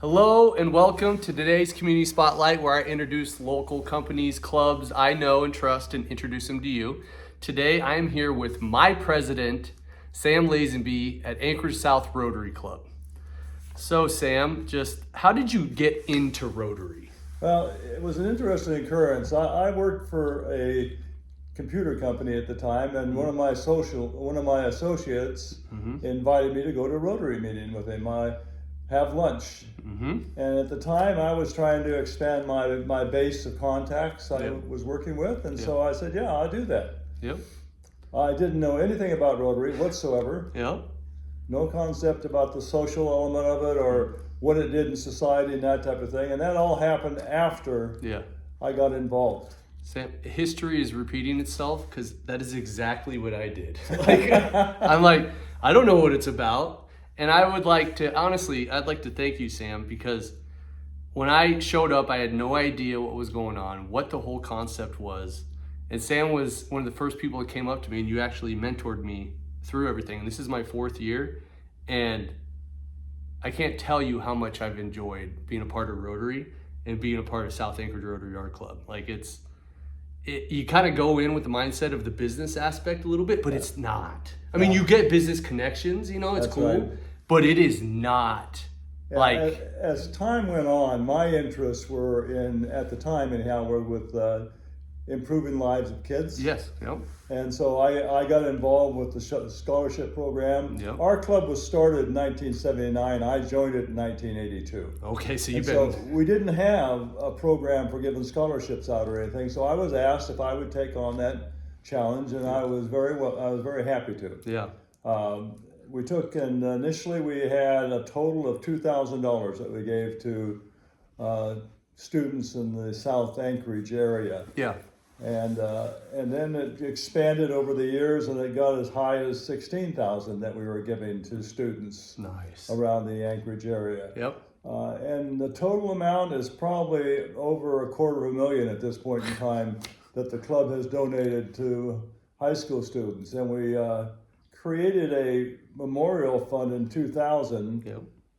Hello and welcome to today's Community Spotlight, where I introduce local companies, clubs I know and trust and introduce them to you. Today I am here with my president, Sam Lazenby at Anchorage South Rotary Club. So Sam, just how did you get into Rotary? Well, it was an interesting occurrence. I worked for a computer company at the time, and one of my associates invited me to go to a Rotary meeting with him. I have lunch, and at the time I was trying to expand my base of contacts I was working with, and so I said, "Yeah, I'll do that." Yep. I didn't know anything about Rotary whatsoever. Yep. No concept about the social element of it or what it did in society and that type of thing. And that all happened after I got involved. Sam, history is repeating itself because that is exactly what I did. I'm like, I don't know what it's about. And I would like to, honestly, I'd like to thank you, Sam, because when I showed up, I had no idea what was going on, what the whole concept was. And Sam was one of the first people that came up to me, and you actually mentored me through everything. And this is my 4th year, and I can't tell you how much I've enjoyed being a part of Rotary and being a part of South Anchorage Rotary Art Club. Like you kind of go in with the mindset of the business aspect a little bit, but it's not. I mean, you get business connections, it's That's cool, right. But it is not like. As time went on, my interests were at the time anyhow, were with improving lives of kids. Yes. Yep. And so I got involved with the scholarship program. Yep. Our club was started in 1979. I joined it in 1982. Okay, so So we didn't have a program for giving scholarships out or anything. So I was asked if I would take on that challenge, and I was very happy to. Yeah. We took, and initially we had a total of $2,000 that we gave to students in the South Anchorage area. Yeah. And then it expanded over the years, and it got as high as $16,000 that we were giving to students around the Anchorage area. Yep. And the total amount is probably over $250,000 at this point in time that the club has donated to high school students. And we created a memorial fund in 2000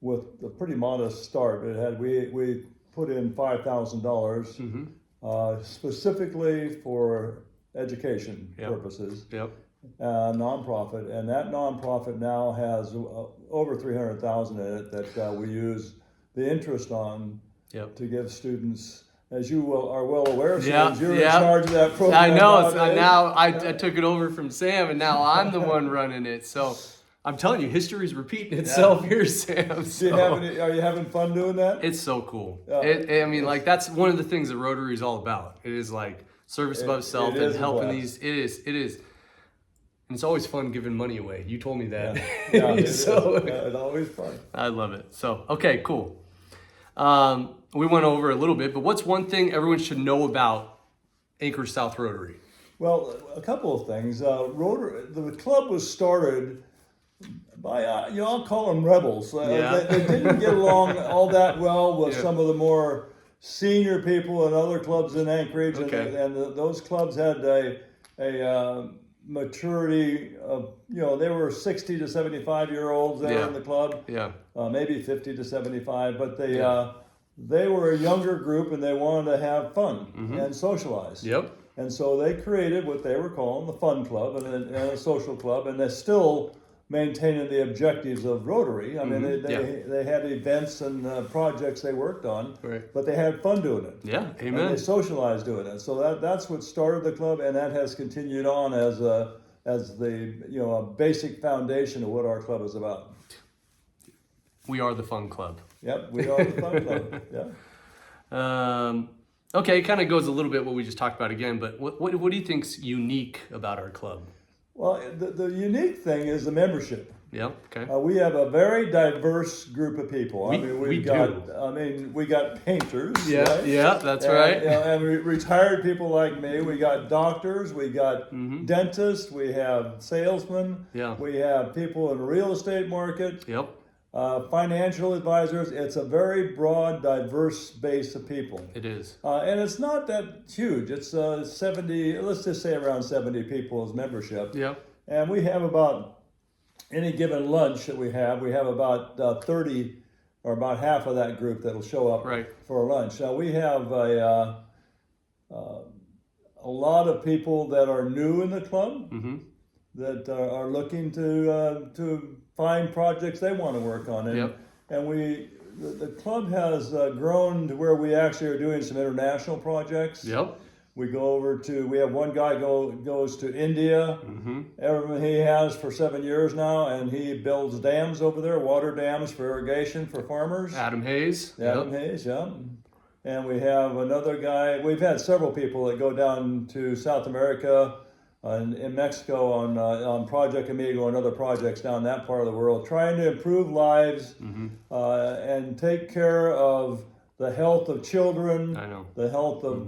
with a pretty modest start. We put in $5,000 specifically for education purposes. Yep. Nonprofit, and that nonprofit now has over $300,000 in it that we use the interest on to give students. As you are well aware, Sam, you're in charge of that program. I know. Now I took it over from Sam, and now I'm the one running it. So I'm telling you, history is repeating itself here, Sam. So. Are you having fun doing that? It's so cool. That's one of the things that Rotary is all about. It is like service above self and helping these. It is. And it's always fun giving money away. You told me that. Yeah, it's always fun. I love it. So, okay, cool. We went over a little bit, but what's one thing everyone should know about Anchorage South Rotary? Well, a couple of things. The club was started by, I'll call them rebels. They didn't get along all that well with some of the more senior people in other clubs in Anchorage, and those clubs had a maturity of, they were 60 to 75-year-olds there in the club, maybe 50 to 75, but they were a younger group and they wanted to have fun and socialize. Yep. And so they created what they were calling the Fun Club and a social club, and they're still maintaining the objectives of Rotary. I mean, they had events and projects they worked on, but they had fun doing it. Yeah, amen. And they socialized doing it. So that's what started the club, and that has continued on as the a basic foundation of what our club is about. We are the Fun Club. Yep, we are the Fun Club. Yeah. Okay, it kind of goes a little bit what we just talked about again, but what do you think's unique about our club? Well, the unique thing is the membership. Yeah. Okay. We have a very diverse group of people. We got painters. Yeah. Right? Yeah, that's right. And retired people like me. We got doctors. We got dentists. We have salesmen. Yeah. We have people in the real estate market. Yep. Financial advisors. It's a very broad, diverse base of people. It is. And it's not that huge. It's 70, let's just say around 70 people as membership. Yeah. And we have about, any given lunch that we have about 30 are about half of that group that'll show up Right. for lunch. Now we have a lot of people that are new in the club that are looking to find projects they want to work on, and the club has grown to where we actually are doing some international projects. We go over to, we have one guy goes to India. He has for 7 years now, and he builds dams over there, water dams for irrigation for farmers. Adam Hayes. Hayes, yeah. And we have another guy, we've had several people that go down to South America and in Mexico on Project Amigo and other projects down that part of the world, trying to improve lives and take care of the health of children, the health of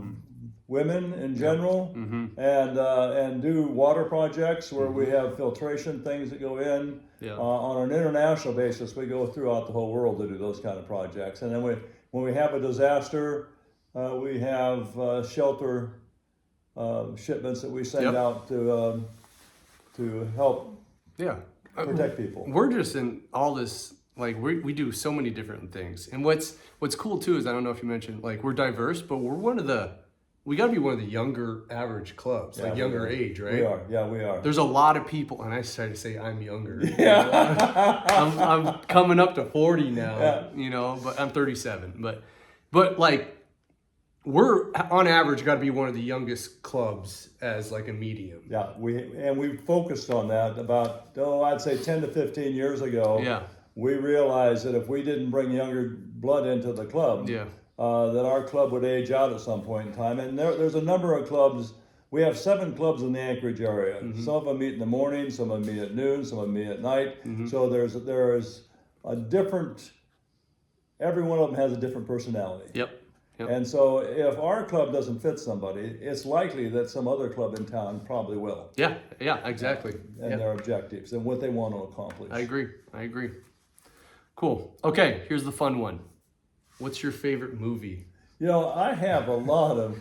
women in general, and do water projects where we have filtration things that go in. On an international basis, we go throughout the whole world to do those kind of projects. And then when we have a disaster, we have shelter shipments that we send out to help protect people. We're just in all this, like we do so many different things. And what's cool too is, I don't know if you mentioned, like, we're diverse, but we got to be one of the younger average clubs, like younger age, right? We are, yeah, we are. There's a lot of people, and I started to say I'm younger. I'm coming up to 40 now, you know, but I'm 37. But like, we're on average got to be one of the youngest clubs as like a medium. Yeah, we focused on that about, I'd say 10 to 15 years ago. We realized that if we didn't bring younger blood into the club, that our club would age out at some point in time. And there's a number of clubs. We have 7 clubs in the Anchorage area. Some of them meet in the morning, some of them meet at noon, some of them meet at night. So there's a different, every one of them has a different personality. And so if our club doesn't fit somebody, it's likely that some other club in town probably will. Yeah, exactly. And their objectives and what they want to accomplish. I agree. Cool. Okay, here's the fun one. What's your favorite movie? You know, I have a lot of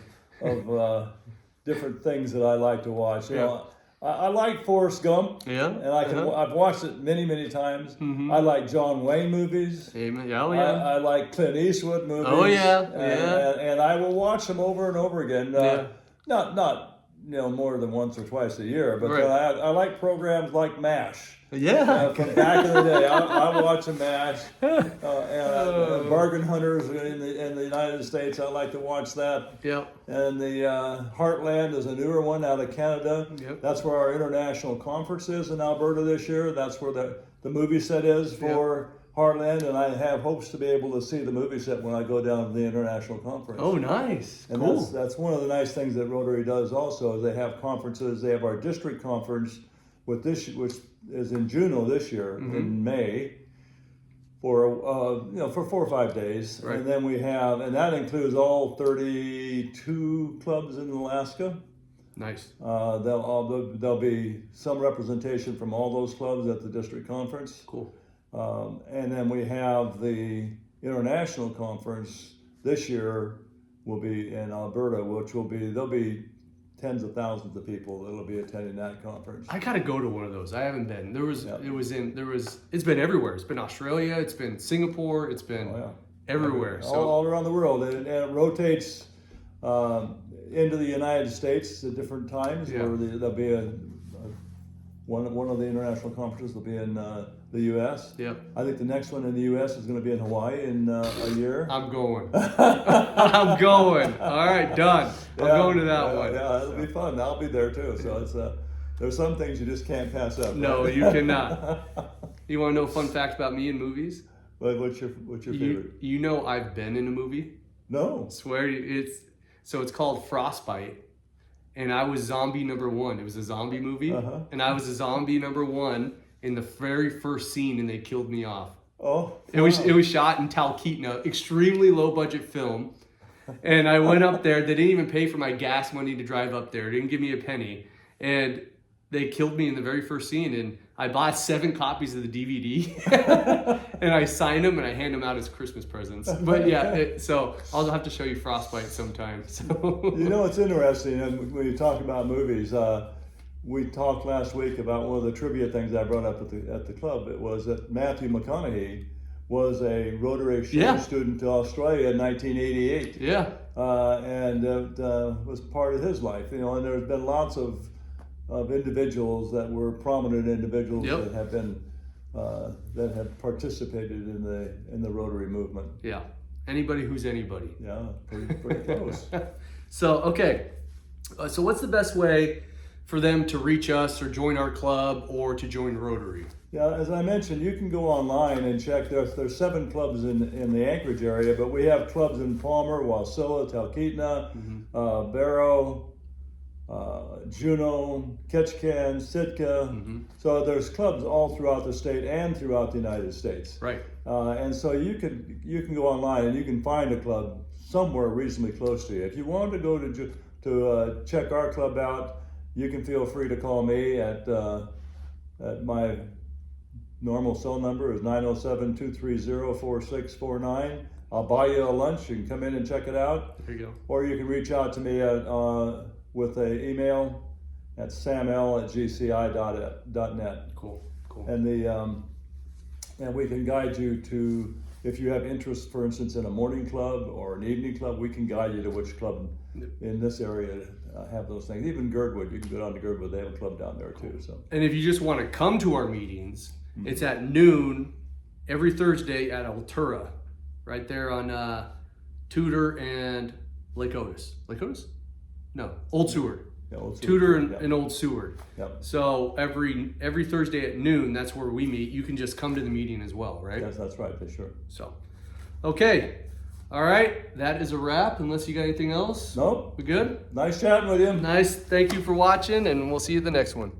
different things that I like to watch. You know, I like Forrest Gump. And I've watched it many, many times. I like John Wayne movies. I like Clint Eastwood movies. And I will watch them over and over again. Not more than once or twice a year, but I like programs like MASH. From back in the day, I watch a MASH. Bargain Hunters in the United States, I like to watch that. And the Heartland is a newer one out of Canada. That's where our international conference is in Alberta this year. That's where the movie set is for Heartland, and I have hopes to be able to see the movie set when I go down to the international conference. Oh, nice. And cool. That's one of the nice things that Rotary does also, is they have conferences. They have our district conference, which is in Juneau this year, in May, for 4 or 5 days. And then we have, and that includes all 32 clubs in Alaska. Nice. There'll be some representation from all those clubs at the district conference. Cool. And then we have the international conference this year will be in Alberta, which there'll be tens of thousands of people that'll be attending that conference. I gotta go to one of those. I haven't been. It's been everywhere. It's been Australia. It's been Singapore. It's been everywhere. All around the world, and it rotates into the United States at different times. Where there'll be one of the international conferences will be in the U.S. I think the next one in the U.S. is going to be in Hawaii in a year. I'm going. I'm going. All right, done. I'm going to that one. Yeah, it'll be fun. I'll be there too. So it's there's some things you just can't pass up. No, you cannot. You want to know a fun fact about me and movies? What's your favorite? You know I've been in a movie? No. I swear it's called Frostbite. And I was zombie number 1. It was a zombie movie. And I was a zombie number 1 in the very first scene, and they killed me off. Oh, it was shot in Talkeetna, extremely low budget film. And I went up there. They didn't even pay for my gas money to drive up there. They didn't give me a penny. And they killed me in the very first scene. And I bought 7 copies of the DVD, and I signed them and I hand them out as Christmas presents. But so I'll have to show you Frostbite sometime. So you know, it's interesting when you talk about movies. We talked last week about one of the trivia things I brought up at the club. It was that Matthew McConaughey was a Rotary exchange student to Australia in 1988. Yeah. And was part of his life, you know. And there's been lots of individuals that were prominent individuals that have been that have participated in the Rotary movement. Yeah. Anybody who's anybody. Yeah, pretty close. So okay, so what's the best way for them to reach us or join our club or to join Rotary? Yeah, as I mentioned, you can go online and check. There's 7 clubs in the Anchorage area, but we have clubs in Palmer, Wasilla, Talkeetna, Barrow, Juneau, Ketchikan, Sitka. So there's clubs all throughout the state and throughout the United States. Right. And so you can go online and you can find a club somewhere reasonably close to you. If you want to go to check our club out, you can feel free to call me at my normal cell number is 907-230-4649. I'll buy you a lunch. You can come in and check it out. There you go. Or you can reach out to me with an email at saml@gci.net. Cool. And we can guide you to, if you have interest, for instance, in a morning club or an evening club, we can guide you to which club in this area have those things. Even Girdwood, you can go down to Girdwood. They have a club down there too. So. And if you just want to come to our meetings, it's at noon every Thursday at Altura, right there on Tudor and Lake Otis. Lake Otis? No, Old Seward. Yeah, Old Seward. Tudor and Old Seward. Yep. So every Thursday at noon, that's where we meet. You can just come to the meeting as well, right? Yes, that's right. Sure. So, okay. All right. That is a wrap. Unless you got anything else? Nope. We good? Nice chatting with you. Nice. Thank you for watching, and we'll see you the next one.